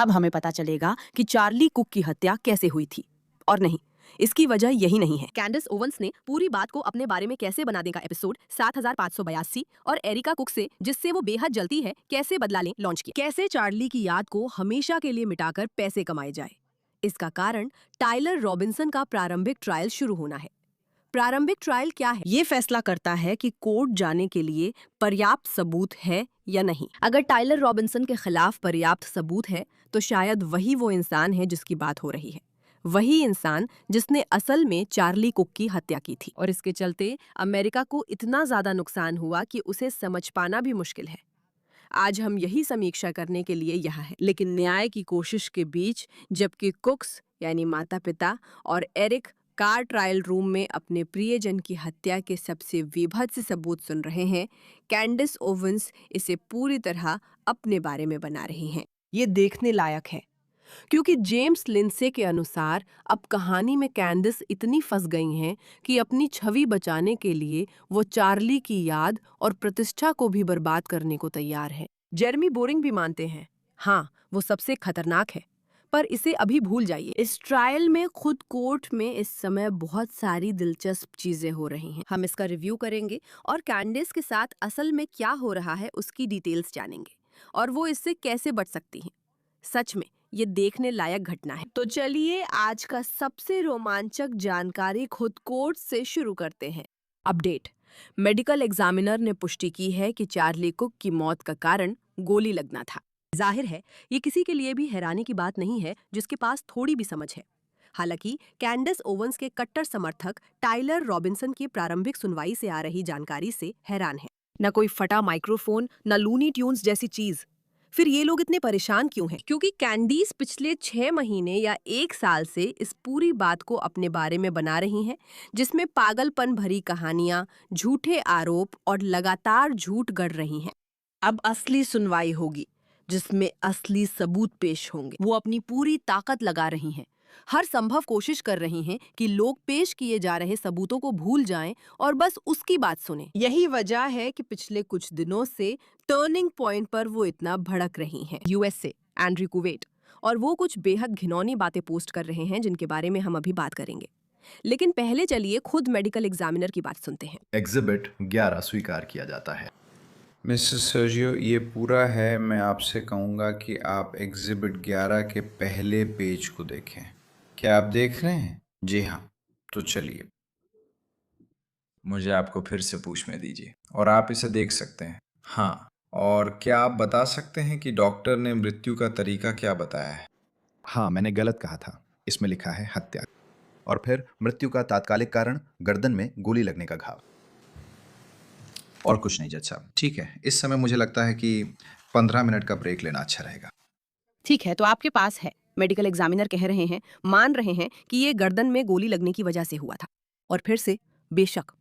अब हमें पता चलेगा कि चार्ली कुक की हत्या कैसे हुई थी। और नहीं, इसकी वजह यही नहीं है। कैंडिस ओवंस ने पूरी बात को अपने बारे में कैसे बनाने का एपिसोड 7582 और एरिका कुक से, जिससे वो बेहद जलती है, कैसे बदला लें, लॉन्च किया। कैसे चार्ली की याद को हमेशा के लिए मिटाकर पैसे कमाए जाए। इसका कारण टाइलर रॉबिन्सन का प्रारंभिक ट्रायल शुरू होना है। प्रारंभिक ट्रायल क्या है? ये फैसला करता है कि कोर्ट जाने के लिए पर्याप्त सबूत है या नहीं। अगर टाइलर रॉबिन्सन के खिलाफ पर्याप्त सबूत है तो शायद वही वो इंसान है जिसकी बात हो रही है, वही इंसान जिसने असल में चार्ली कुक की हत्या की थी। और इसके चलते अमेरिका को इतना ज्यादा नुकसान हुआ कि उसे समझ पाना भी मुश्किल है। आज हम यही समीक्षा करने के लिए यहाँ हैं। लेकिन न्याय की कोशिश के बीच, जबकि कुक्स यानी माता पिता और एरिक कार ट्रायल रूम में अपने प्रियजन की हत्या के सबसे विभत्स सबूत सुन रहे हैं, कैंडिस ओवंस इसे पूरी तरह अपने बारे में बना रही हैं। ये देखने लायक है, क्योंकि जेम्स लिंडसे के अनुसार अब कहानी में कैंडिस इतनी फंस गई हैं कि अपनी छवि बचाने के लिए वो चार्ली की याद और प्रतिष्ठा को भी बर्बाद करने को तैयार है। जेरेमी बोरिंग भी मानते हैं, हाँ, वो सबसे खतरनाक है, पर इसे अभी भूल जाइए। इस ट्रायल में खुद कोर्ट में इस समय बहुत सारी दिलचस्प चीजें हो रही हैं। हम इसका रिव्यू करेंगे और कैंडिस के साथ असल में क्या हो रहा है उसकी डिटेल्स जानेंगे और वो इससे कैसे बच सकती हैं। सच में ये देखने लायक घटना है। तो चलिए आज का सबसे रोमांचक जानकारी खुद कोर्ट से शुरू करते हैं। अपडेट। मेडिकल एग्जामिनर ने पुष्टि की है कि चार्ली कुक की मौत का कारण गोली लगना था। जाहिर है ये किसी के लिए भी हैरानी की बात नहीं है जिसके पास थोड़ी भी समझ है। हालांकि कैंडिस ओवंस के कट्टर समर्थक टाइलर रॉबिन्सन की प्रारंभिक सुनवाई से आ रही जानकारी से हैरान है। न कोई फटा माइक्रोफोन, न लूनी ट्यून्स जैसी चीज। फिर ये लोग इतने परेशान क्यों हैं? क्योंकि कैंडीज पिछले 6 महीने या 1 साल से इस पूरी बात को अपने बारे में बना रही हैं, जिसमें पागलपन भरी कहानियां, झूठे आरोप और लगातार झूठ गढ़ रही हैं। अब असली सुनवाई होगी, जिसमें असली सबूत पेश होंगे। वो अपनी पूरी ताकत लगा रही हैं, हर संभव कोशिश कर रही हैं कि लोग पेश किए जा रहे सबूतों को भूल जाएं और बस उसकी बात सुनें। यही वजह है कि पिछले कुछ दिनों से टर्निंग पॉइंट पर वो इतना भड़क रही हैं। यूएसए, एंड्रयू कुवेट, और वो कुछ बेहद घिनौनी बातें पोस्ट कर रहे हैं जिनके बारे में हम अभी बात करेंगे। लेकिन पहले चलिए खुद मेडिकल एग्जामिनर की बात सुनते हैं। एग्जिबिट 11 स्वीकार किया जाता है। मिस्टर सर्जियो, ये पूरा है। मैं आपसे कहूँगा कि आप एग्जिबिट 11 के पहले पेज को देखें। क्या आप देख रहे हैं? जी हाँ, तो चलिए। मुझे आपको फिर से पूछने दीजिए और आप इसे देख सकते हैं। हाँ, और क्या आप बता सकते हैं कि डॉक्टर ने मृत्यु का तरीका क्या बताया है? हाँ, मैंने गलत कहा था। इसमें लिखा है हत्या, और फिर मृत्यु का तात्कालिक कारण गर्दन में गोली लगने का घाव। और कुछ नहीं जज साहब। ठीक है, इस समय मुझे लगता है कि 15 मिनट का ब्रेक लेना अच्छा रहेगा। ठीक है, तो आपके पास है। मेडिकल एग्जामिनर कह रहे हैं, मान रहे हैं कि ये गर्दन में गोली लगने की वजह से हुआ था। और फिर से बेशक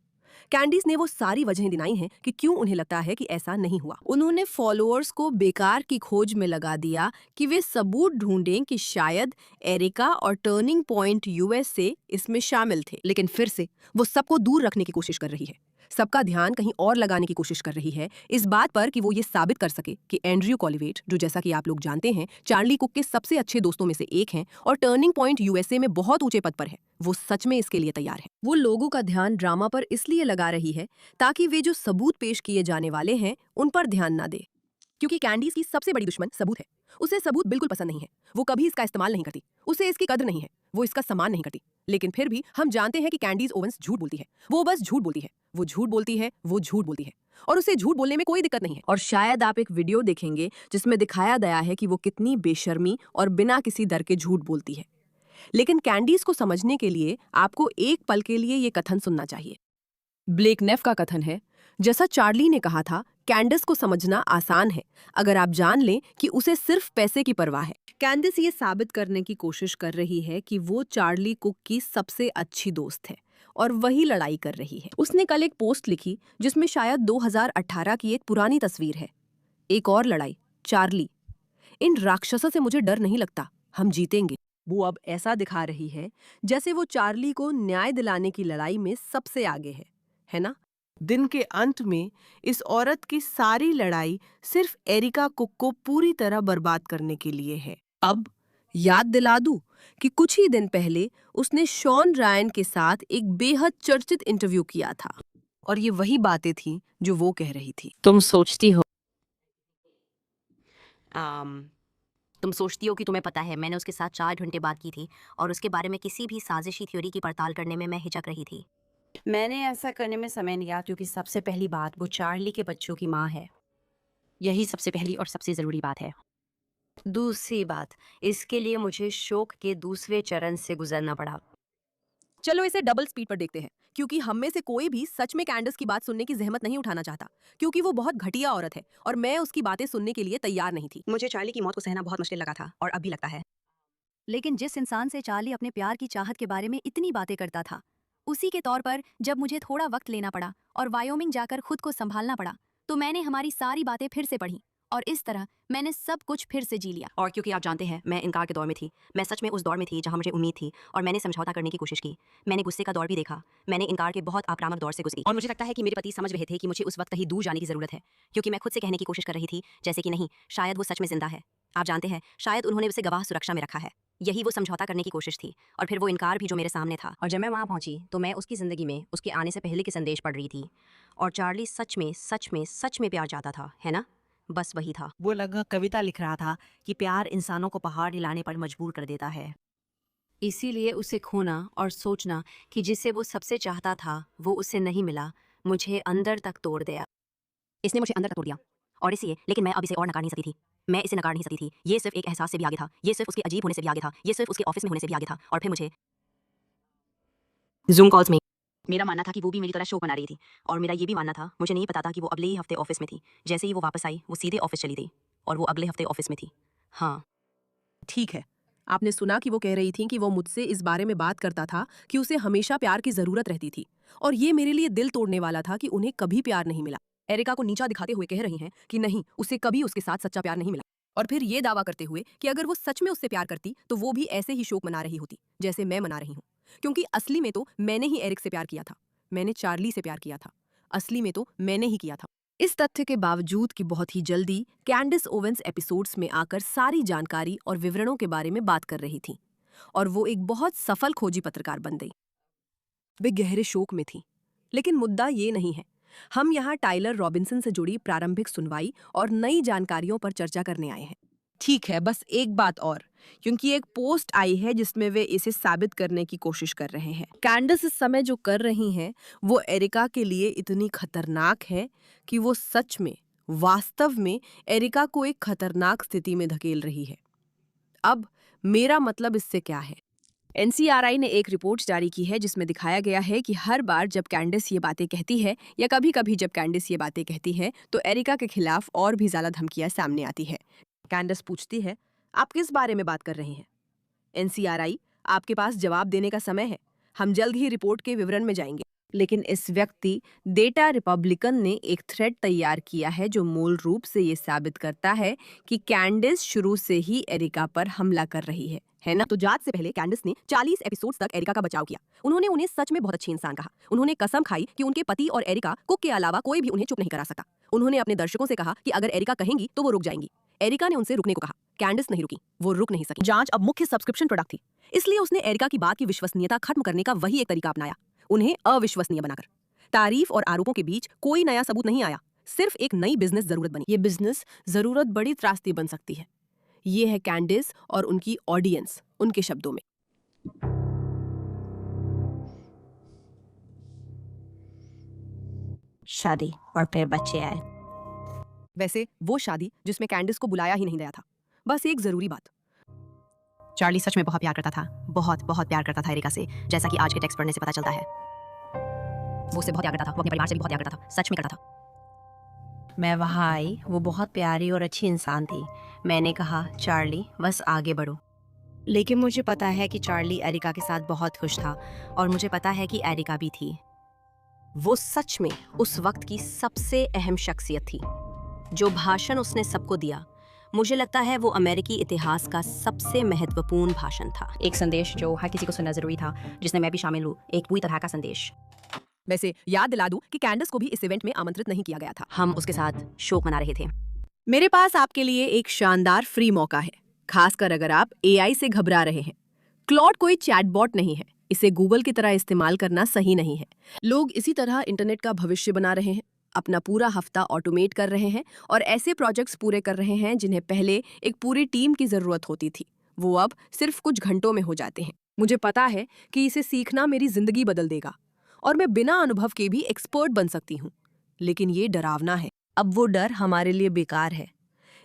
कैंडीज ने वो सारी वजहें दिनाई हैं कि क्यों उन्हें लगता है कि ऐसा नहीं हुआ। उन्होंने फॉलोअर्स को बेकार की खोज में लगा दिया कि वे सबूत ढूंढें कि शायद एरिका और टर्निंग पॉइंट यूएसए इसमें शामिल थे। लेकिन फिर से वो सबको दूर रखने की कोशिश कर रही है, सबका ध्यान कहीं और लगाने की कोशिश कर रही है, इस बात पर कि वो ये साबित कर सके कि एंड्रयू कॉलिवेट, जो जैसा कि आप लोग जानते हैं चार्ली कुक के सबसे अच्छे दोस्तों में से एक हैं और टर्निंग पॉइंट यूएसए में बहुत ऊंचे पद पर है, वो सच में इसके लिए तैयार है। वो लोगों का ध्यान ड्रामा पर इसलिए लगा रही है ताकि वे जो सबूत पेश किए जाने वाले हैं उन पर ध्यान ना दे, क्योंकि कैंडीज की सबसे बड़ी दुश्मन सबूत है। उसे सबूत बिल्कुल पसंद नहीं है, वो कभी इसका इस्तेमाल नहीं करती, उसे इसकी कद्र नहीं है, वो इसका सम्मान नहीं करती। लेकिन फिर भी हम जानते हैं कि कैंडीज ओवंस झूठ बोलती है, वो बस झूठ बोलती है, वो झूठ बोलती है, वो झूठ बोलती है, और उसे झूठ बोलने में कोई दिक्कत नहीं है। और शायद आप एक वीडियो देखेंगे जिसमें दिखाया गया है कि वो कितनी बेशर्मी और बिना किसी डर के झूठ बोलती है। लेकिन कैंडीज को समझने के लिए आपको एक पल के लिए ये कथन सुनना चाहिए। ब्लेक नेफ का कथन है, जैसा चार्ली ने कहा था, कैंडिस को समझना आसान है अगर आप जान लें कि उसे सिर्फ पैसे की परवाह है। कैंडिस ये साबित करने की कोशिश कर रही है कि वो चार्ली कुक की सबसे अच्छी दोस्त है और वही लड़ाई कर रही है। उसने कल एक पोस्ट लिखी जिसमें शायद 2018 की एक पुरानी तस्वीर है। एक और लड़ाई, चार्ली। इन राक्षसों से मुझे डर नहीं लगता, हम जीतेंगे। वो अब ऐसा दिखा रही है जैसे वो चार्ली को न्याय दिलाने की लड़ाई में सबसे आगे है ना? दिन के अंत में इस औरत की सारी लड़ाई सिर्फ एरिका कुक को पूरी तरह बर्बाद करने के लिए है। अब याद दिला दूं कि कुछ ही दिन पहले उसने शॉन रायन के साथ एक बेहद चर्चित इंटरव्यू किया था और ये वही बातें थी जो वो कह रही थी। तुम सोचती हो तुम सोचती हो कि तुम्हें पता है मैंने उसके साथ 4 घंटे बात की थी और उसके बारे में किसी भी साजिशी थ्योरी की पड़ताल करने में मैं हिचक रही थी। मैंने ऐसा करने में समय लिया क्योंकि सबसे पहली बात वो चार्ली के बच्चों की माँ है। यही सबसे पहली और सबसे ज़रूरी बात है। दूसरी बात, इसके लिए मुझे शोक के दूसरे चरण से गुजरना पड़ा। चलो इसे डबल स्पीड पर देखते हैं, क्योंकि हम में से कोई भी सच में कैंडस की बात सुनने की जहमत नहीं उठाना चाहता, क्योंकि वो बहुत घटिया औरत है और मैं उसकी बातें सुनने के लिए तैयार नहीं थी। मुझे चार्ली की मौत को सहना बहुत मुश्किल लगा था और अब भी लगता है। लेकिन जिस इंसान से चार्ली अपने प्यार की चाहत के बारे में इतनी बातें करता था, उसी के तौर पर जब मुझे थोड़ा वक्त लेना पड़ा और वायोमिंग जाकर खुद को संभालना पड़ा, तो मैंने हमारी सारी बातें फिर से पढ़ी और इस तरह मैंने सब कुछ फिर से जी लिया। और क्योंकि आप जानते हैं मैं इनकार के दौर में थी, मैं सच में उस दौर में थी जहां मुझे उम्मीद थी और मैंने समझौता करने की कोशिश की। मैंने गुस्से का दौर भी देखा, मैंने इनकार के बहुत आक्रामक दौर से गुजरी और मुझे लगता है कि मेरे पति समझ रहे थे कि मुझे उस वक्त कहीं दूर जाने की ज़रूरत है, क्योंकि मैं खुद से कहने की कोशिश कर रही थी जैसे कि नहीं, शायद वो सच में जिंदा है। आप जानते हैं, शायद उन्होंने उसे गवाह सुरक्षा में रखा है। यही वो समझौता करने की कोशिश थी और फिर वो इनकार भी जो मेरे सामने था। और जब मैं वहाँ पहुंची तो मैं उसकी ज़िंदगी में उसके आने से पहले के संदेश पढ़ रही थी और चार्ली सच में प्यार चाहता था, है ना? बस वही था। वो लगभग कविता लिख रहा था कि प्यार इंसानों को पहाड़ हिलाने पर मजबूर कर देता है। इसीलिए उसे खोना और सोचना कि जिसे वो सबसे चाहता था वो उसे नहीं मिला, मुझे अंदर तक तोड़ दिया। इसने मुझे अंदर तक तोड़ दिया और इसलिए, लेकिन मैं अब इसे और नकार नहीं सकती थी। मैं इसे नकार नहीं सकती थी। ये सिर्फ एक एहसास से भी आगे था, ये सिर्फ उसके अजीब होने से भी आगे था, ये सिर्फ उसके ऑफिस में होने से भी आगे था। और फिर मुझे जूम कॉल्स में मेरा मानना था कि वो भी मेरी तरह शो बना रही थी और मेरा ये भी मानना था, मुझे नहीं पता था कि वो अगले ही हफ्ते ऑफिस में थी। जैसे ही वो वापस आई वो सीधे ऑफिस चली गई और वो अगले हफ्ते ऑफिस में थी। हाँ, ठीक है, आपने सुना कि वो कह रही थी कि वो मुझसे इस बारे में बात करता था कि उसे हमेशा प्यार की जरूरत रहती थी और ये मेरे लिए दिल तोड़ने वाला था कि उन्हें कभी प्यार नहीं मिला। एरिका को नीचा दिखाते हुए कह रही हैं कि नहीं, उसे कभी उसके साथ सच्चा प्यार नहीं मिला और फिर ये दावा करते हुए कि अगर वो सच में उससे प्यार करती तो वो भी ऐसे ही शोक मना रही होती जैसे मैं मना रही हूँ, क्योंकि असली में तो मैंने ही एरिक से प्यार किया था, मैंने चार्ली से प्यार किया था, असली में तो मैंने ही किया था। इस तथ्य के बावजूद कि बहुत ही जल्दी कैंडिस ओवेंस एपिसोड्स में आकर सारी जानकारी और विवरणों के बारे में बात कर रही थी और वो एक बहुत सफल खोजी पत्रकार बन गई। वे गहरे शोक में थी, लेकिन मुद्दा ये नहीं है। हम यहाँ टाइलर रॉबिन्सन से जुड़ी प्रारंभिक सुनवाई और नई जानकारियों पर चर्चा करने आए हैं। ठीक है, बस एक बात और, क्योंकि एक पोस्ट आई है जिसमें वे इसे साबित करने की कोशिश कर रहे हैं। कैंडिस इस समय जो कर रही हैं वो एरिका के लिए इतनी खतरनाक है कि वो सच में, वास्तव में एरिका को एक खतरनाक स्थिति में धकेल रही है। अब मेरा मतलब इससे क्या है? एनसीआरआई ने एक रिपोर्ट जारी की है जिसमें दिखाया गया है कि हर बार जब कैंडिस ये बातें कहती है या कभी-कभी जब कैंडिस ये बातें कहती है तो एरिका के खिलाफ और भी ज्यादा धमकियां सामने आती है। कैंडिस पूछती है, आप किस बारे में बात कर रहे हैं? एनसीआरआई, आपके पास जवाब देने का समय है। हम जल्द ही रिपोर्ट के विवरण में जाएंगे। लेकिन इस व्यक्ति डेटा रिपब्लिकन ने एक थ्रेड तैयार किया है जो मूल रूप से ये साबित करता है कि कैंडिस शुरू से ही एरिका पर हमला कर रही है ना? तो जांच से पहले कैंडिस ने 40 एपिसोड्स तक एरिका का बचाव किया। उन्होंने उन्हें सच में बहुत अच्छे इंसान कहा। उन्होंने कसम खाई कि उनके पति और एरिका कुक के अलावा कोई भी उन्हें चुप नहीं करा सकता। उन्होंने अपने दर्शकों से कहा कि अगर एरिका कहेंगी तो वो रुक जाएंगी। एरिका ने उनसे रुकने को कहा, कैंडिस नहीं रुकी, वो रुक नहीं सकी। जांच अब मुख्य सब्सक्रिप्शन प्रोडक्ट थी, इसलिए उसने एरिका की बात की विश्वसनीयता खत्म करने का वही एक तरीका अपनाया, उन्हें अविश्वसनीय बनाकर। तारीफ और आरोपों के बीच कोई नया सबूत नहीं आया, सिर्फ एक नई बिजनेस जरूरत बनी। ये बिजनेस जरूरत बड़ी त्रासदी बन सकती है। ये है कैंडिस और उनकी ऑडियंस, उनके शब्दों में। शादी और फिर बच्चे आए। वैसे वो शादी जिसमें कैंडिस को बुलाया ही नहीं गया था। बस एक जरूरी बात, चार्ली सच में बहुत प्यार करता था, बहुत बहुत प्यार करता था एरिका से, जैसा कि आज के टेक्स्ट पढ़ने से पता चलता है। वो उससे बहुत प्यार करता था, वो अपने परिवार से भी बहुत प्यार करता था, सच में करता था। मैं वहाँ आई, वो बहुत प्यारी और अच्छी इंसान थी। मैंने कहा, चार्ली बस आगे बढ़ो। लेकिन मुझे पता है कि चार्ली एरिका के साथ बहुत खुश था और मुझे पता है कि एरिका भी थी। वो सच में उस वक्त की सबसे अहम शख्सियत थी। जो भाषण उसने सबको दिया, मुझे लगता है वो अमेरिकी इतिहास का सबसे महत्वपूर्ण भाषण था। एक संदेश जो हर किसी को सुनना जरूरी था, जिसमें मैं भी शामिल हूँ, एक पूरी तरह का संदेश। वैसे याद दिला दूं कि कैंडिस को भी इस इवेंट में आमंत्रित नहीं किया गया था। हम उसके साथ शोक मना रहे थे। मेरे पास आपके लिए एक शानदार फ्री मौका है। खासकर अगर आप एआई से घबरा रहे हैं। क्लॉड कोई चैटबॉट नहीं है, इसे गूगल की तरह इस्तेमाल करना सही नहीं है। लोग इसी तरह इंटरनेट का भविष्य बना रहे हैं, अपना पूरा हफ्ता ऑटोमेट कर रहे हैं और ऐसे प्रोजेक्ट्स पूरे कर रहे हैं जिन्हें पहले एक पूरी टीम की जरूरत होती थी, वो अब सिर्फ कुछ घंटों में हो जाते हैं। मुझे पता है कि इसे सीखना मेरी जिंदगी बदल देगा और मैं बिना अनुभव के भी एक्सपर्ट बन सकती हूँ, लेकिन ये डरावना है। अब वो डर हमारे लिए बेकार है,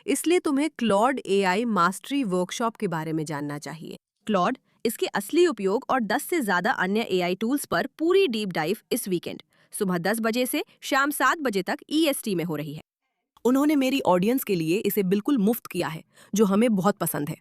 इसलिए तुम्हें क्लॉड एआई मास्टरी वर्कशॉप के बारे में जानना चाहिए। क्लॉड, इसके असली उपयोग और 10 से ज्यादा अन्य एआई टूल्स पर पूरी डीप डाइव इस वीकेंड सुबह 10 बजे से शाम 7 बजे तक ईएसटी में हो रही है। उन्होंने मेरी ऑडियंस के लिए इसे बिल्कुल मुफ्त किया है, जो हमें बहुत पसंद है।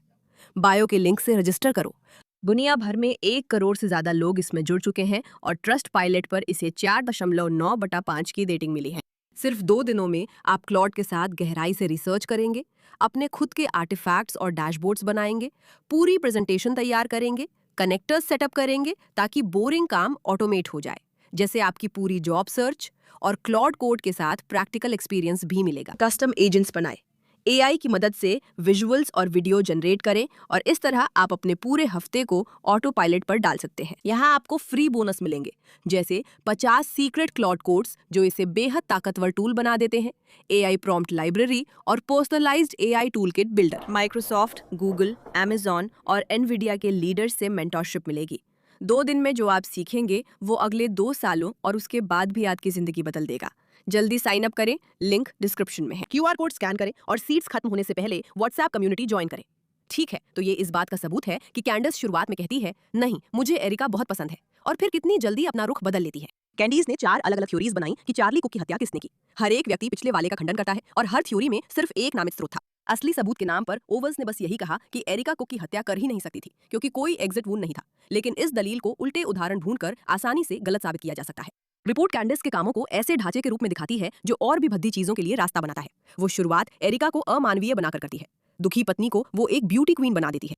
बायो के लिंक से रजिस्टर करो। दुनिया भर में 1 करोड़ से ज्यादा लोग इसमें जुड़ चुके हैं और ट्रस्ट पायलट पर इसे 4.9/5 की रेटिंग मिली है। सिर्फ 2 दिनों में आप क्लॉड के साथ गहराई से रिसर्च करेंगे, अपने खुद के आर्टिफैक्ट्स और डैशबोर्ड्स बनाएंगे, पूरी प्रेजेंटेशन तैयार करेंगे, कनेक्टर्स सेटअप करेंगे ताकि बोरिंग काम ऑटोमेट हो जाए, जैसे आपकी पूरी जॉब सर्च। और क्लॉड कोड के साथ प्रैक्टिकल एक्सपीरियंस भी मिलेगा। कस्टम एजेंट्स बनाए, एआई की मदद से विजुअल्स और वीडियो जनरेट करें और इस तरह आप अपने पूरे हफ्ते को ऑटो पायलट पर डाल सकते हैं। यहाँ आपको फ्री बोनस मिलेंगे, जैसे 50 सीक्रेट क्लॉड कोड्स जो इसे बेहद ताकतवर टूल बना देते हैं, एआई प्रॉम्प्ट लाइब्रेरी और personalised AI toolkit builder. Microsoft, Google, Amazon और एनवीडिया के लीडर्स से मेंटरशिप मिलेगी। 2 दिन में जो आप सीखेंगे वो अगले 2 सालों और उसके बाद भी आपकी जिंदगी बदल देगा। जल्दी साइन अप करें, लिंक डिस्क्रिप्शन में है। क्यूआर कोड स्कैन करें और सीट्स खत्म होने से पहले व्हाट्सएप कम्युनिटी ज्वाइन करें। ठीक है, तो ये इस बात का सबूत है कि कैंडस शुरुआत में कहती है, नहीं मुझे एरिका बहुत पसंद है, और फिर कितनी जल्दी अपना रुख बदल लेती है। कैंडीज ने 4 अलग अलग थ्योरीज बनाई कि चार्ली कुक की हत्या किसने की। हर एक व्यक्ति पिछले वाले का खंडन करता है और हर थ्योरी में सिर्फ एक नामित स्रोत था। असली सबूत के नाम पर ओवल्स ने बस यही कहा कि एरिका कुक की हत्या कर ही नहीं सकती थी क्योंकि कोई एग्जिट वूंड नहीं था, लेकिन इस दलील को उल्टे उदाहरण ढूंढकर आसानी से गलत साबित किया जा सकता है। रिपोर्ट कैंडिस के कामों को ऐसे ढांचे के रूप में दिखाती है जो और भी भद्दी चीजों के लिए रास्ता बनाता है। वो शुरुआत एरिका को अमानवीय बनाकर करती है। दुखी पत्नी को वो एक ब्यूटी क्वीन बना देती है।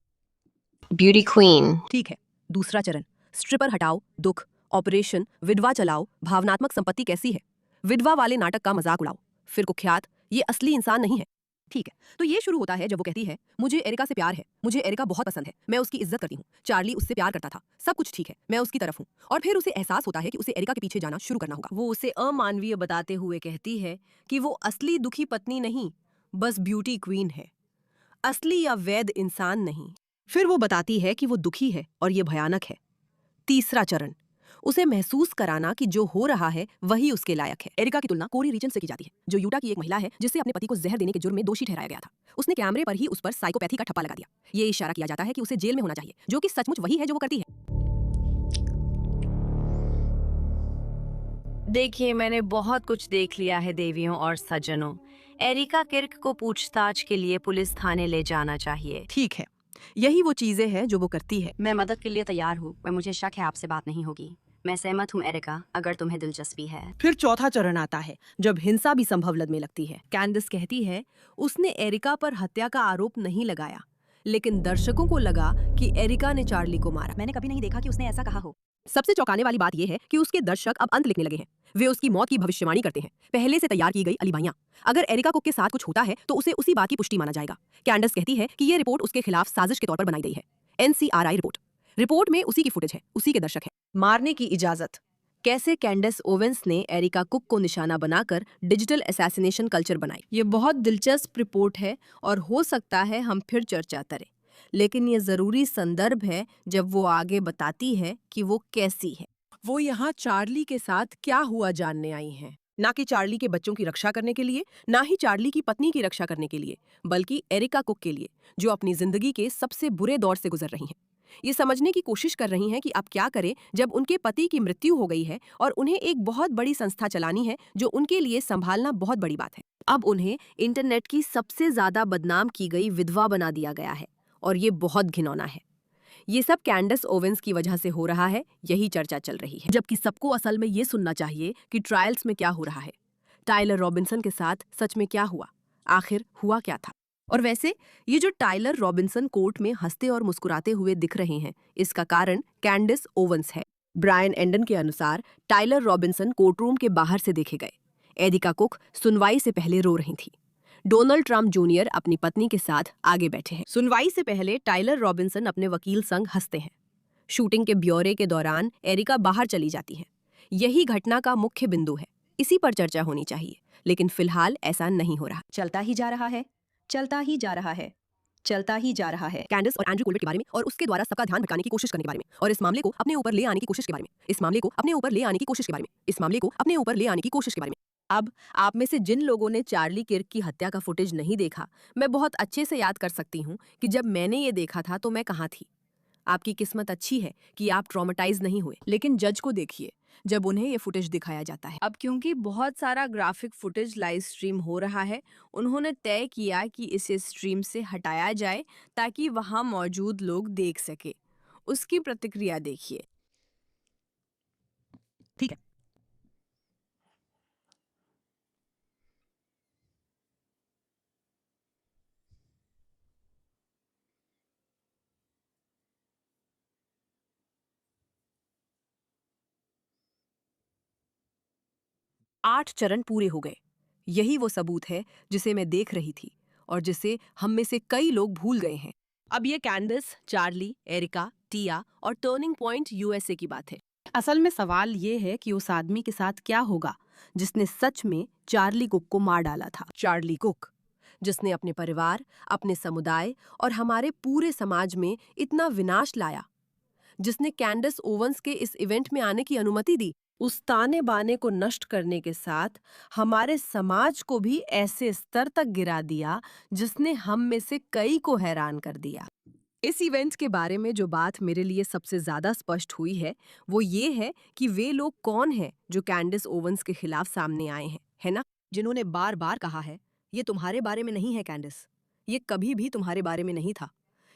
Beauty queen. ठीक है, दूसरा चरण, स्ट्रिपर हटाओ, दुख, ऑपरेशन, विधवा चलाओ, भावनात्मक संपत्ति कैसी है, विधवा वाले नाटक का मजाक उड़ाओ, फिर कुख्यात, ये असली इंसान नहीं है। ठीक है, तो ये शुरू होता है जब वो कहती है, मुझे एरिका से प्यार है, मुझे एरिका बहुत पसंद है, मैं उसकी इज्जत करती हूँ, चार्ली उससे प्यार करता था, सब कुछ ठीक है, मैं उसकी तरफ हूँ। और फिर उसे एहसास होता है कि उसे एरिका के पीछे जाना शुरू करना होगा। वो उसे अमानवीय बताते हुए कहती है कि वो असली दुखी पत्नी नहीं, बस ब्यूटी क्वीन है, असली या वैध इंसान नहीं। फिर वो बताती है कि वो दुखी है और ये भयानक है। तीसरा चरण, उसे महसूस कराना कि जो हो रहा है वही उसके लायक है। एरिका की तुलना कोरी रीजन से की जाती है, जो यूटा की एक महिला है जिसे अपने पति को जहर देने के जुर्म में दोषी ठहराया गया था। उसने कैमरे पर ही उस पर साइकोपैथी का ठप्पा लगा दिया। ये इशारा किया जाता है कि उसे जेल में होना चाहिए, जो कि सचमुच वही है जो वो करती है। देखिए, मैंने बहुत कुछ देख लिया है देवियों और सज्जनों। एरिका किर्क को पूछताछ के लिए पुलिस थाने ले जाना चाहिए। ठीक है, यही वो चीजें हैं जो वो करती है। मैं मदद के लिए तैयार हूँ, पर मुझे शक है आपसे बात नहीं होगी। मैं सहमत हूँ एरिका, अगर तुम्हें दिलचस्पी है। फिर चौथा चरण आता है जब हिंसा भी संभव लगने लगती है। कैंडिस कहती है उसने एरिका पर हत्या का आरोप नहीं लगाया, लेकिन दर्शकों को लगा कि एरिका ने चार्ली को मारा। मैंने कभी नहीं देखा कि उसने ऐसा कहा हो। सबसे चौंकाने वाली बात यह है कि उसके दर्शक अब अंत लिखने लगे हैं। वे उसकी मौत की भविष्यवाणी करते हैं, पहले से तैयार की गई अलीबाइयां। अगर एरिका कुक के साथ कुछ होता है तो उसे उसी बात की पुष्टि माना जाएगा। कैंडिस कहती है कि यह रिपोर्ट उसके खिलाफ साजिश के तौर पर बनाई गई है। NCRI रिपोर्ट में उसी की फुटेज है, उसी के दर्शक है। मारने की इजाजत। कैसे कैंडिस ओवेंस ने एरिका कुक को निशाना बनाकर डिजिटल असैसिनेशन कल्चर बनाई। ये बहुत दिलचस्प रिपोर्ट है और हो सकता है हम फिर चर्चा करें, लेकिन ये जरूरी संदर्भ है जब वो आगे बताती है कि वो कैसी है। वो यहाँ चार्ली के साथ क्या हुआ जानने आई हैं, ना कि चार्ली के बच्चों की रक्षा करने के लिए, ना ही चार्ली की पत्नी की रक्षा करने के लिए, बल्कि एरिका कुक के लिए, जो अपनी जिंदगी के सबसे बुरे दौर से गुजर रही हैं। ये समझने की कोशिश कर रही हैं कि अब क्या करें जब उनके पति की मृत्यु हो गई है और उन्हें एक बहुत बड़ी संस्था चलानी है जो उनके लिए संभालना बहुत बड़ी बात है। अब उन्हें इंटरनेट की सबसे ज्यादा बदनाम की गई विधवा बना दिया गया है और ये बहुत घिनौना है। ये सब कैंडिस ओवेंस की वजह से हो रहा है, यही चर्चा चल रही है। जबकि सबको असल में ये सुनना चाहिए कि ट्रायल्स में क्या हो रहा है, टाइलर रॉबिन्सन के साथ सच में क्या हुआ, आखिर हुआ क्या था। और वैसे ये जो टाइलर रॉबिन्सन कोर्ट में हंसते और मुस्कुराते हुए दिख रहे हैं, इसका कारण कैंडिस ओवेंस है। ब्रायन एंडन के अनुसार टाइलर रॉबिन्सन कोर्टरूम के बाहर से देखे गए। एरिका कुक सुनवाई से पहले रो रही थी। डोनाल्ड ट्रंप जूनियर अपनी पत्नी के साथ आगे बैठे हैं। सुनवाई से पहले टाइलर रॉबिन्सन अपने वकील संग हंसते हैं। शूटिंग के ब्यौरे के दौरान एरिका बाहर चली जाती है। यही घटना का मुख्य बिंदु है, इसी पर चर्चा होनी चाहिए, लेकिन फिलहाल ऐसा नहीं हो रहा। चलता ही जा रहा है, चलता ही जा रहा है, चलता ही जा रहा है। कैंडिस और एंड्रू कोलबर्ट के बारे में और उसके द्वारा सबका ध्यान भटकाने की कोशिश करने के बारे में, और इस मामले को अपने ऊपर ले आने की कोशिश के बारे में, इस मामले को अपने ऊपर ले आने की कोशिश के बारे में, इस मामले को अपने ऊपर ले आने की कोशिश के बारे में। अब आप में से जिन लोगों ने चार्ली किर्क की हत्या का फुटेज नहीं देखा, मैं बहुत अच्छे से याद कर सकती हूँ कि जब मैंने ये देखा था तो मैं कहाँ थी। आपकी किस्मत अच्छी है कि आप ट्रॉमेटाइज नहीं हुए, लेकिन जज को देखिए जब उन्हें ये फुटेज दिखाया जाता है। अब क्योंकि बहुत सारा ग्राफिक फुटेज लाइव स्ट्रीम हो रहा है, उन्होंने तय किया कि इसे स्ट्रीम से हटाया जाए ताकि वहां मौजूद लोग देख सके। उसकी प्रतिक्रिया देखिए। ठीक है। आठ चरण पूरे हो गए। यही वो सबूत है जिसे मैं देख रही थी और जिसे हम में से कई लोग भूल गए हैं। अब ये कैंडिस, चार्ली, एरिका, टिया और टर्निंग पॉइंट यूएसए की बात है। असल में सवाल ये है कि उस आदमी के साथ क्या होगा जिसने सच में चार्ली कुक को मार डाला था। चार्ली कुक, जिसने अपने परिवार, अपने समुदाय और हमारे पूरे समाज में इतना विनाश लाया, जिसने कैंडिस ओवंस के इस इवेंट में आने की अनुमति दी, उस ताने बाने को नष्ट करने के साथ हमारे समाज को भी ऐसे स्तर तक गिरा दिया जिसने हम में से कई को हैरान कर दिया। इस इवेंट के बारे में जो बात मेरे लिए सबसे ज्यादा स्पष्ट हुई है वो ये है कि वे लोग कौन हैं जो कैंडिस ओवंस के खिलाफ सामने आए हैं, है ना? जिन्होंने बार बार कहा है, ये तुम्हारे बारे में नहीं है कैंडिस, ये कभी भी तुम्हारे बारे में नहीं था,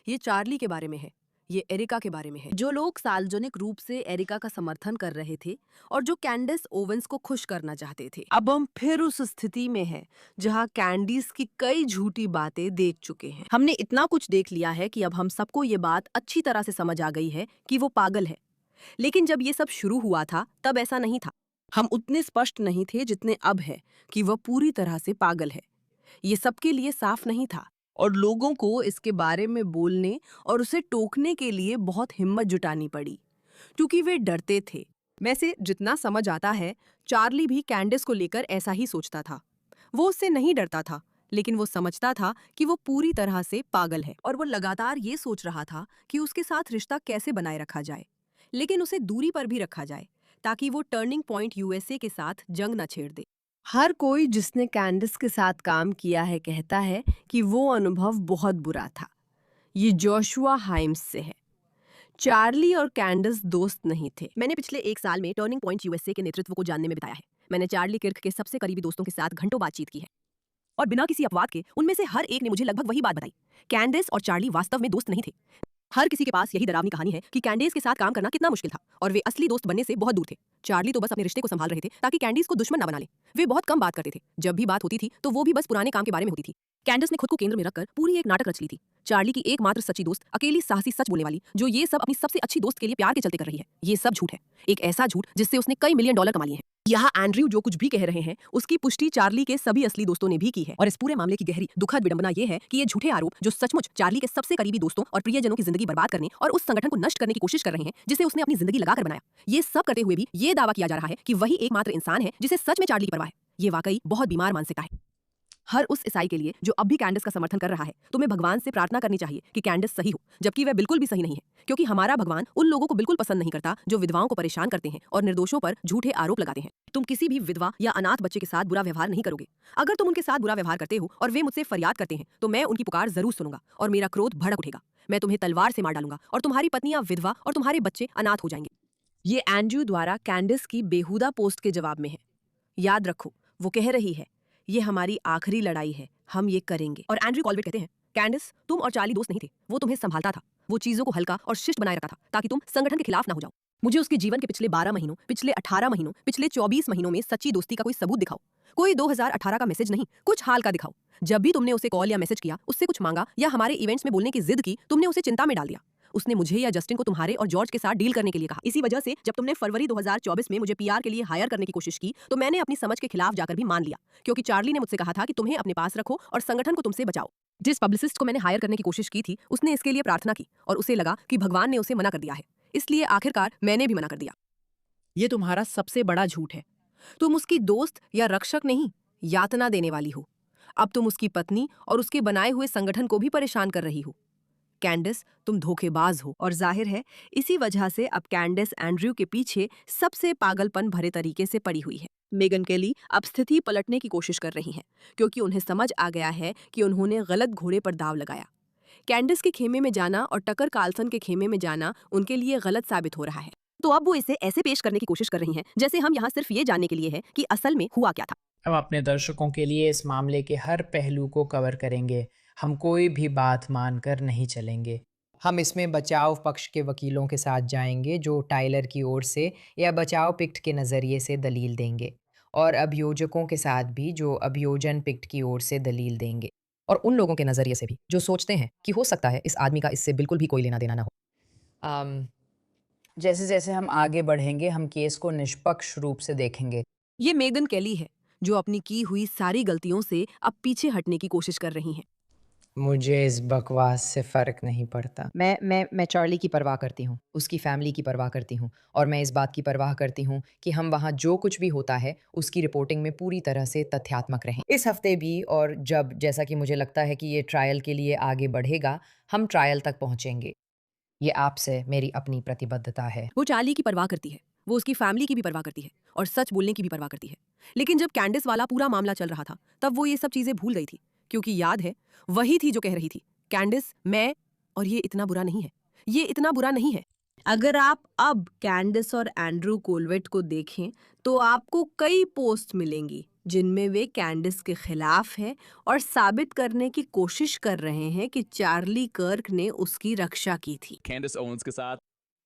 ये चार्ली के बारे में है, ये एरिका के बारे में है। जो लोग सार्वजनिक रूप से एरिका का समर्थन कर रहे थे और जो कैंडिस ओवेंस को खुश करना चाहते थे। अब हम फिर उस स्थिति में हैं जहां कैंडिस की कई झूठी बातें देख चुके हैं। हमने इतना कुछ देख लिया है कि अब हम सबको ये बात अच्छी तरह से समझ आ गई है कि वो पागल है। लेकिन जब ये सब शुरू हुआ था तब ऐसा नहीं था। हम उतने स्पष्ट नहीं थे जितने अब है कि वह पूरी तरह से पागल है। ये सबके लिए साफ नहीं था और लोगों को इसके बारे में बोलने और उसे टोकने के लिए बहुत हिम्मत जुटानी पड़ी, क्योंकि वे डरते थे। मैं से जितना समझ आता है, चार्ली भी कैंडिस को लेकर ऐसा ही सोचता था। वो उससे नहीं डरता था, लेकिन वो समझता था कि वो पूरी तरह से पागल है और वो लगातार ये सोच रहा था कि उसके साथ रिश्ता कैसे बनाए रखा जाए, लेकिन उसे दूरी पर भी रखा जाए ताकि वो टर्निंग पॉइंट यूएसए के साथ जंग न छेड़ दे। हर कोई जिसने कैंडिस के साथ काम किया है कहता है कि वो अनुभव बहुत बुरा था। ये जोशुआ हाइम्स से है। चार्ली और कैंडिस दोस्त नहीं थे। मैंने पिछले 1 साल में टर्निंग पॉइंट यूएसए के नेतृत्व को जानने में बिताया है। मैंने चार्ली किर्क के सबसे करीबी दोस्तों के साथ घंटों बातचीत की है और बिना किसी अपवाद के उनमें से हर एक ने मुझे लगभग वही बात बताई। कैंडिस और चार्ली वास्तव में दोस्त नहीं थे। हर किसी के पास यही डरावनी कहानी है कि कैंडिस के साथ काम करना कितना मुश्किल था और वे असली दोस्त बनने से बहुत दूर थे। चार्ली तो बस अपने रिश्ते को संभाल रहे थे ताकि कैंडिस को दुश्मन न बना ले। वे बहुत कम बात करते थे। जब भी बात होती थी तो वो भी बस पुराने काम के बारे में होती थी। कैंडिस ने खुद को केंद्र में रखकर पूरी एक नाटक रच ली थी। चार्ली की एकमात्र सच्ची दोस्त, अकेली साहसी सच बोलने वाली, जो ये सब अपनी सबसे अच्छी दोस्त के लिए प्यार के चलते कर रही है। ये सब झूठ है, एक ऐसा झूठ जिससे उसने कई मिलियन डॉलर कमा लिए हैं। यहाँ एंड्रयू जो कुछ भी कह रहे हैं उसकी पुष्टि चार्ली के सभी असली दोस्तों ने भी की है। और इस पूरे मामले की गहरी दुखद विडंबना ये है कि ये झूठे आरोप जो सचमुच चार्ली के सबसे करीबी दोस्तों और प्रियजनों की जिंदगी बर्बाद करने और उस संगठन को नष्ट करने की कोशिश कर रहे हैं जिसे उसने अपनी जिंदगी लगाकर बनाया। ये सब करते हुए भी ये दावा किया जा रहा है कि वही एकमात्र इंसान है जिसे सच में चार्ली की परवाह है। ये वाकई बहुत बीमार मानसिकता है। हर उस ईसाई के लिए जो अब भी कैंडिस का समर्थन कर रहा है, तुम्हें भगवान से प्रार्थना करनी चाहिए कि कैंडिस सही हो, जबकि वह बिल्कुल भी सही नहीं है, क्योंकि हमारा भगवान उन लोगों को बिल्कुल पसंद नहीं करता जो विधवाओं को परेशान करते हैं और निर्दोषों पर झूठे आरोप लगाते हैं। तुम किसी भी विधवा या अनाथ बच्चे के साथ बुरा व्यवहार नहीं करोगे। अगर तुम उनके साथ बुरा व्यवहार करते हो और वे मुझसे फरियाद करते हैं तो मैं उनकी पुकार जरूर सुनूंगा और मेरा क्रोध भड़क उठेगा। मैं तुम्हें तलवार से मार डालूंगा और तुम्हारी पत्नियां विधवा और तुम्हारे बच्चे अनाथ हो जाएंगे। ये एंड्रयू द्वारा कैंडिस की बेहुदा पोस्ट के जवाब में है। याद रखो, वो कह रही है, ये हमारी आखिरी लड़ाई है, हम ये करेंगे। और एंड्रयू कॉल्बर्ट कहते हैं, कैंडिस, तुम और चार्ली दोस्त नहीं थे, वो तुम्हें संभालता था, वो चीजों को हल्का और शिष्ट बनाए रखा था ताकि तुम संगठन के खिलाफ ना हो जाओ। मुझे उसके जीवन के पिछले 12 महीनों, पिछले 18 महीनों, पिछले 24 महीनों में सच्ची दोस्ती का कोई सबूत दिखाओ। कोई 2018 का मैसेज नहीं, कुछ हाल का दिखाओ। जब भी तुमने उसे कॉल या मैसेज किया, उससे कुछ मांगा या हमारे इवेंट्स में बोलने की जिद की, तुमने उसे चिंता में डाल दिया। उसने मुझे या जस्टिन को तुम्हारे और जॉर्ज के साथ डील करने के लिए कहा। इसी वजह से जब तुमने फरवरी 2024 में मुझे पीआर के लिए हायर करने की कोशिश की तो मैंने अपनी समझ के खिलाफ जाकर भी मान लिया, क्योंकि चार्ली ने मुझसे कहा था कि तुम्हें अपने पास रखो और संगठन को तुमसे बचाओ। जिस पब्लिसिस्ट को मैंने हायर करने की कोशिश की थी उसने इसके लिए प्रार्थना की और उसे लगा कि भगवान ने उसे मना कर दिया है, इसलिए आखिरकार मैंने भी मना कर दिया। ये तुम्हारा सबसे बड़ा झूठ है। तुम उसकी दोस्त या रक्षक नहीं, यातना देने वाली हो। अब तुम उसकी पत्नी और उसके बनाए हुए संगठन को भी परेशान कर रही हो। कैंडिस, तुम धोखेबाज हो और जाहिर है इसी वजह से अब कैंडिस एंड्रयू के पीछे सबसे पागलपन भरे तरीके से पड़ी हुई है। मेगन केली अब स्थिति पलटने की कोशिश कर रही हैं, क्योंकि उन्हें समझ आ गया है कि उन्होंने गलत घोड़े पर दाव लगाया। कैंडिस के खेमे में जाना और टकर कार्लसन के खेमे में जाना उनके लिए गलत साबित हो रहा है। तो अब वो इसे ऐसे पेश करने की कोशिश कर रही हैं जैसे हम यहाँ सिर्फ ये जानने के लिए है कि असल में हुआ क्या था। हम अपने दर्शकों के लिए इस मामले के हर पहलू को कवर करेंगे। हम कोई भी बात मानकर नहीं चलेंगे। हम इसमें बचाव पक्ष के वकीलों के साथ जाएंगे जो टाइलर की ओर से या बचाव पिक्ट के नज़रिए से दलील देंगे, और अभियोजकों के साथ भी जो अभियोजन पिक्ट की ओर से दलील देंगे, और उन लोगों के नजरिए से भी जो सोचते हैं कि हो सकता है इस आदमी का इससे बिल्कुल भी कोई लेना देना ना हो। जैसे जैसे हम आगे बढ़ेंगे हम केस को निष्पक्ष रूप से देखेंगे। ये मेगन केली है जो अपनी की हुई सारी गलतियों से अब पीछे हटने की कोशिश कर रही हैं। मुझे इस बकवास से फ़र्क नहीं पड़ता। मैं चार्ली की परवाह करती हूँ, उसकी फैमिली की परवाह करती हूँ, और मैं इस बात की परवाह करती हूँ कि हम वहाँ जो कुछ भी होता है उसकी रिपोर्टिंग में पूरी तरह से तथ्यात्मक रहें। इस हफ्ते भी, और जब जैसा कि मुझे लगता है कि ये ट्रायल के लिए आगे बढ़ेगा, हम ट्रायल तक पहुँचेंगे। ये आपसे मेरी अपनी प्रतिबद्धता है। वो चार्ली की परवाह करती है, वो उसकी फैमिली की भी परवाह करती है और सच बोलने की भी परवाह करती है। लेकिन जब कैंडिस वाला पूरा मामला चल रहा था तब वो ये सब चीजें भूल गई थी, क्योंकि याद है वही थी जो कह रही थी कैंडिस, मैं, और ये इतना बुरा नहीं है, ये इतना बुरा नहीं है। अगर आप अब कैंडिस और एंड्रू कोलवेट को देखें तो आपको कई पोस्ट मिलेंगी जिनमें वे कैंडिस के खिलाफ हैं और साबित करने की कोशिश कर रहे हैं कि चार्ली कर्क ने उसकी रक्षा की थी। कैंडिस ओवेंस के साथ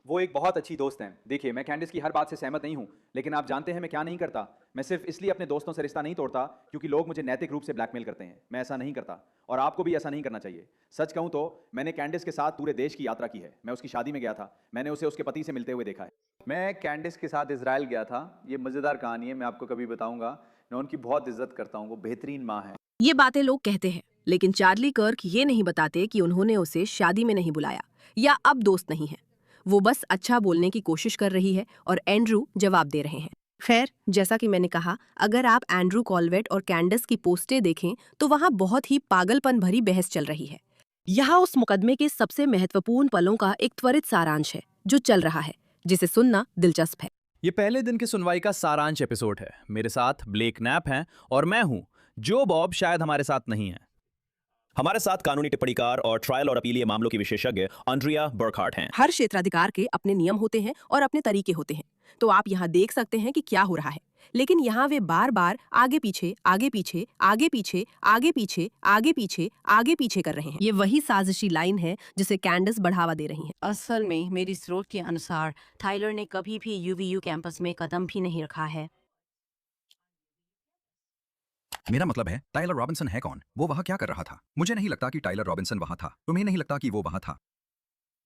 वो एक बहुत अच्छी दोस्त हैं। देखिए, मैं कैंडिस की हर बात से सहमत नहीं हूँ, लेकिन आप जानते हैं मैं क्या नहीं करता। मैं सिर्फ इसलिए अपने दोस्तों से रिश्ता नहीं तोड़ता क्योंकि लोग मुझे नैतिक रूप से ब्लैकमेल करते हैं। मैं ऐसा नहीं करता और आपको भी ऐसा नहीं करना चाहिए। सच कहूँ तो मैंने कैंडिस के साथ पूरे देश की यात्रा की है। मैं उसकी शादी में गया था, मैंने उसे उसके पति से मिलते हुए देखा है। मैं कैंडिस के साथ इजराइल गया था। ये मज़ेदार कहानी है, मैं आपको कभी बताऊंगा। मैं उनकी बहुत इज्जत करता हूँ, वो बेहतरीन माँ है। ये बातें लोग कहते हैं, लेकिन चार्ली कर्क ये नहीं बताते कि उन्होंने उसे शादी में नहीं बुलाया या अब दोस्त नहीं है। वो बस अच्छा बोलने की कोशिश कर रही है और एंड्रू जवाब दे रहे हैं। खैर, जैसा कि मैंने कहा, अगर आप एंड्रू कोलवेट और कैंडिस की पोस्टें देखें तो वहाँ बहुत ही पागलपन भरी बहस चल रही है। यहाँ उस मुकदमे के सबसे महत्वपूर्ण पलों का एक त्वरित सारांश है जो चल रहा है, जिसे सुनना दिलचस्प है। ये पहले दिन की सुनवाई का सारांश एपिसोड है। मेरे साथ ब्लेक नैप हैं और मैं हूं जो बॉब शायद हमारे साथ नहीं है। हमारे साथ कानूनी टिप्पणीकार और ट्रायल और अपीलीय मामलों की विशेषज्ञ एंड्रिया बर्कहार्ट हैं। हर क्षेत्राधिकार के अपने नियम होते हैं और अपने तरीके होते हैं, तो आप यहाँ देख सकते हैं कि क्या हो रहा है। लेकिन यहाँ वे बार बार आगे पीछे आगे पीछे आगे पीछे आगे पीछे आगे पीछे आगे पीछे कर रहे हैं। ये वही साजिशी लाइन है जिसे कैंडिस बढ़ावा दे रही है। असल में मेरी स्रोत के अनुसार टाइलर ने कभी भी यूवीयू कैंपस में कदम भी नहीं रखा है। मेरा मतलब है, टाइलर रॉबिन्सन है कौन? वो वहाँ क्या कर रहा था? मुझे नहीं लगता कि टाइलर रॉबिन्सन वहाँ था। तुम्हें नहीं लगता कि वो वहाँ था?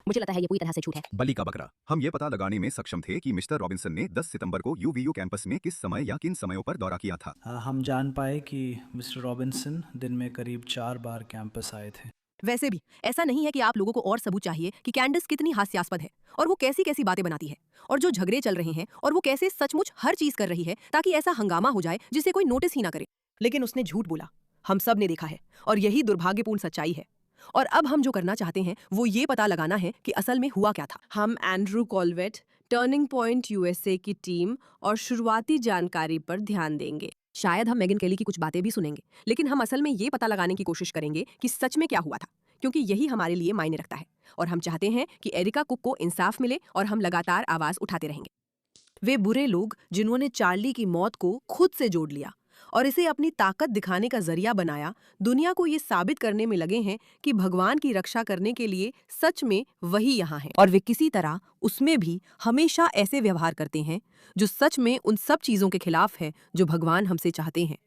मुझे लगता है ये पूरी तरह से झूठ है। बलि का बकरा। हम ये पता लगाने में सक्षम थे कि मिस्टर रॉबिन्सन ने 10 सितंबर को यूवीयू कैंपस में किस समय या किन समयों पर दौरा किया था। हम जान पाए कि मिस्टर रॉबिन्सन दिन में करीब 4 बार कैंपस आए थे। वैसे भी ऐसा नहीं है कि आप लोगों को और सबूत चाहिए कि कैंडिस कितनी हास्यास्पद है और वो कैसी कैसी बातें बनाती है और जो झगड़े चल रहे हैं और वो कैसे सचमुच हर चीज कर रही है ताकि ऐसा हंगामा हो जाए जिसे कोई नोटिस ही ना करे। लेकिन उसने झूठ बोला, हम सब ने देखा है, और यही दुर्भाग्यपूर्ण सच्चाई है। और अब हम जो करना चाहते हैं वो ये पता लगाना है कि असल में हुआ क्या था। हम एंड्रू कोलवेट, टर्निंग पॉइंट यूएसए की टीम और शुरुआती जानकारी पर ध्यान देंगे। शायद हम मेगन केली की कुछ बातें भी सुनेंगे, लेकिन हम असल में ये पता लगाने की कोशिश करेंगे कि सच में क्या हुआ था, क्योंकि यही हमारे लिए मायने रखता है। और हम चाहते हैं कि एरिका कुक को इंसाफ मिले और हम लगातार आवाज उठाते रहेंगे। वे बुरे लोग जिन्होंने चार्ली की मौत को खुद से जोड़ लिया और इसे अपनी ताकत दिखाने का जरिया बनाया, दुनिया को ये साबित करने में लगे हैं कि भगवान की रक्षा करने के लिए सच में वही यहाँ है, और वे किसी तरह उसमें भी हमेशा ऐसे व्यवहार करते हैं जो सच में उन सब चीजों के खिलाफ है जो भगवान हमसे चाहते हैं।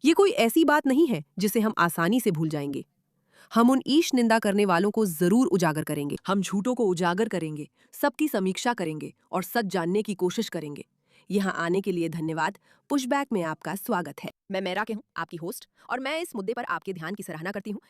ये कोई ऐसी बात नहीं है जिसे हम आसानी से भूल जाएंगे। हम उन ईश निंदा करने वालों को जरूर उजागर करेंगे। हम झूठों को उजागर करेंगे, सबकी समीक्षा करेंगे और सच जानने की कोशिश करेंगे। यहाँ आने के लिए धन्यवाद। पुशबैक में आपका स्वागत है। मैं मेरा के हूँ, आपकी होस्ट, और मैं इस मुद्दे पर आपके ध्यान की सराहना करती हूँ